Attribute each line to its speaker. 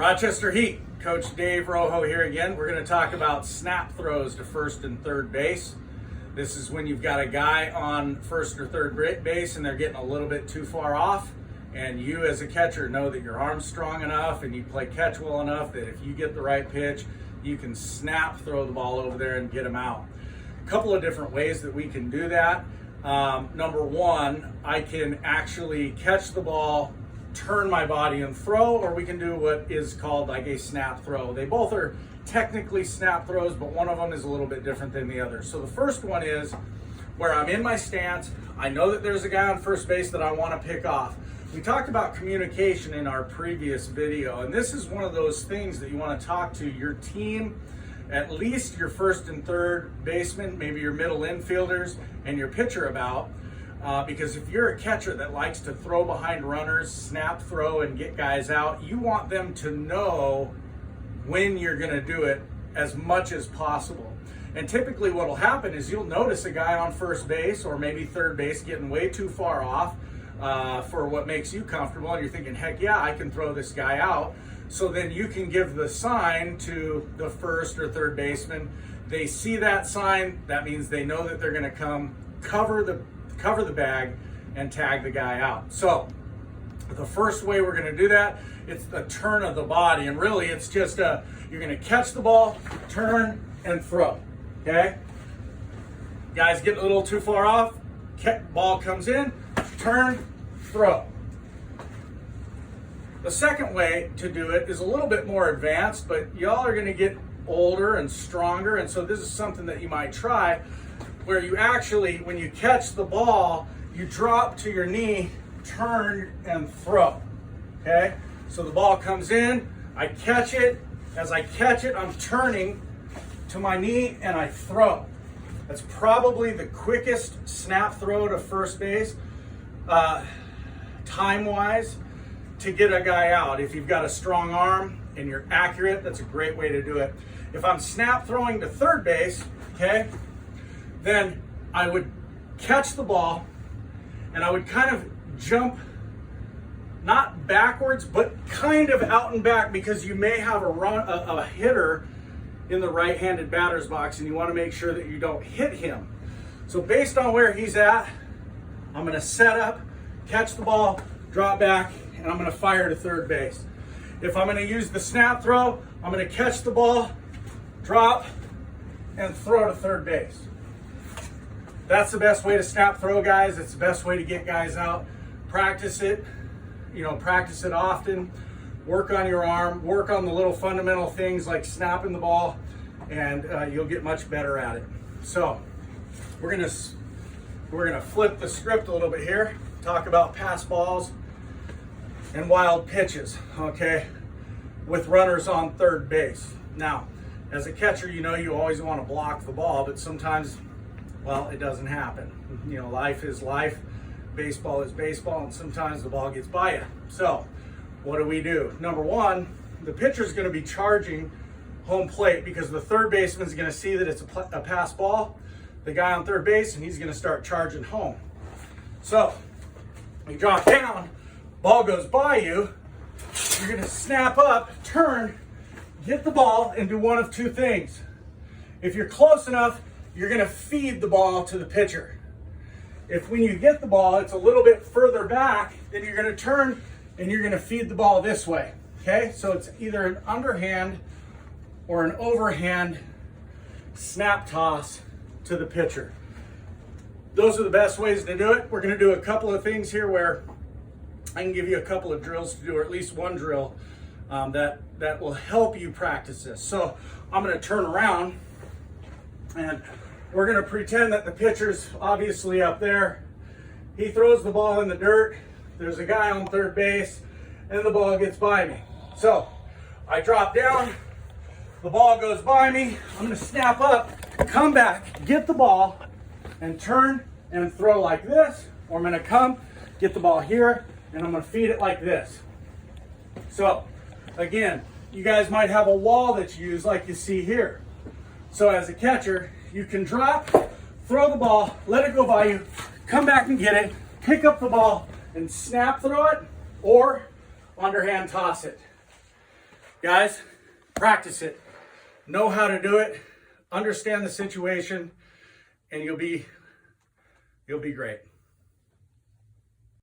Speaker 1: Rochester Heat, Coach Dave Rojo here again. We're going to talk about snap throws to first and third base. This is when you've got a guy on first or third base and they're getting a little bit too far off, and you as a catcher know that your arm's strong enough and you play catch well enough that if you get the right pitch, you can snap throw the ball over there and get them out. A couple of different ways that we can do that. Number one, I can actually catch the ball, turn my body and throw, or we can do what is called like a snap throw. They both are technically snap throws, but one of them is a little bit different than the other. So the first one is where I'm in my stance. I know that there's a guy on first base that I want to pick off. We talked about communication in our previous video, and this is one of those things that you want to talk to your team, at least your first and third baseman, maybe your middle infielders, and your pitcher about. Because if you're a catcher that likes to throw behind runners, snap throw, and get guys out, you want them to know when you're going to do it as much as possible. And typically what will happen is you'll notice a guy on first base or maybe third base getting way too far off for what makes you comfortable, and you're thinking, heck yeah, I can throw this guy out. So then you can give the sign to the first or third baseman. They see that sign, that means they know that they're going to come cover the bag and tag the guy out. So the first way we're going to do that, it's the turn of the body, and really it's just you're going to catch the ball, turn, and throw. Okay, guys get a little too far off, ball comes in, turn, throw. The second way to do it is a little bit more advanced, but y'all are going to get older and stronger, and so this is something that you might try, where you actually, when you catch the ball, you drop to your knee, turn, and throw. Okay? So the ball comes in, I catch it. As I catch it, I'm turning to my knee and I throw. That's probably the quickest snap throw to first base, time-wise, to get a guy out. If you've got a strong arm and you're accurate, that's a great way to do it. If I'm snap throwing to third base, okay, then I would catch the ball and I would kind of jump, not backwards, but kind of out and back, because you may have a hitter in the right-handed batter's box and you want to make sure that you don't hit him. So based on where he's at, I'm going to set up, catch the ball, drop back, and I'm going to fire to third base. If I'm going to use the snap throw, I'm going to catch the ball, drop, and throw to third base. That's the best way to snap throw, guys. It's the best way to get guys out. Practice it, practice it often. Work on your arm, work on the little fundamental things like snapping the ball, and you'll get much better at it. So we're gonna flip the script a little bit here, talk about pass balls and wild pitches, okay, with runners on third base. Now, as a catcher, you always want to block the ball, but sometimes, well, it doesn't happen. Life is life, baseball is baseball, and sometimes the ball gets by you. So what do? Number one, the pitcher's going to be charging home plate because the third baseman's going to see that it's a pass ball, the guy on third base, and he's going to start charging home. So you drop down, ball goes by you, you're going to snap up, turn, get the ball, and do one of two things. If you're close enough, you're going to feed the ball to the pitcher. If when you get the ball, it's a little bit further back, then you're going to turn and you're going to feed the ball this way. Okay? So it's either an underhand or an overhand snap toss to the pitcher. Those are the best ways to do it. We're going to do a couple of things here where I can give you a couple of drills to do, or at least one drill that will help you practice this. So I'm going to turn around and we're going to pretend that the pitcher's obviously up there. He throws the ball in the dirt. There's a guy on third base, and the ball gets by me. So I drop down, the ball goes by me. I'm going to snap up, come back, get the ball, and turn and throw like this. Or I'm going to come, get the ball here, and I'm going to feed it like this. So again, you guys might have a wall that you use like you see here. So as a catcher, you can drop, throw the ball, let it go by you, come back and get it, pick up the ball and snap throw it, or underhand toss it. Guys, practice it. Know how to do it. Understand the situation, and you'll be great.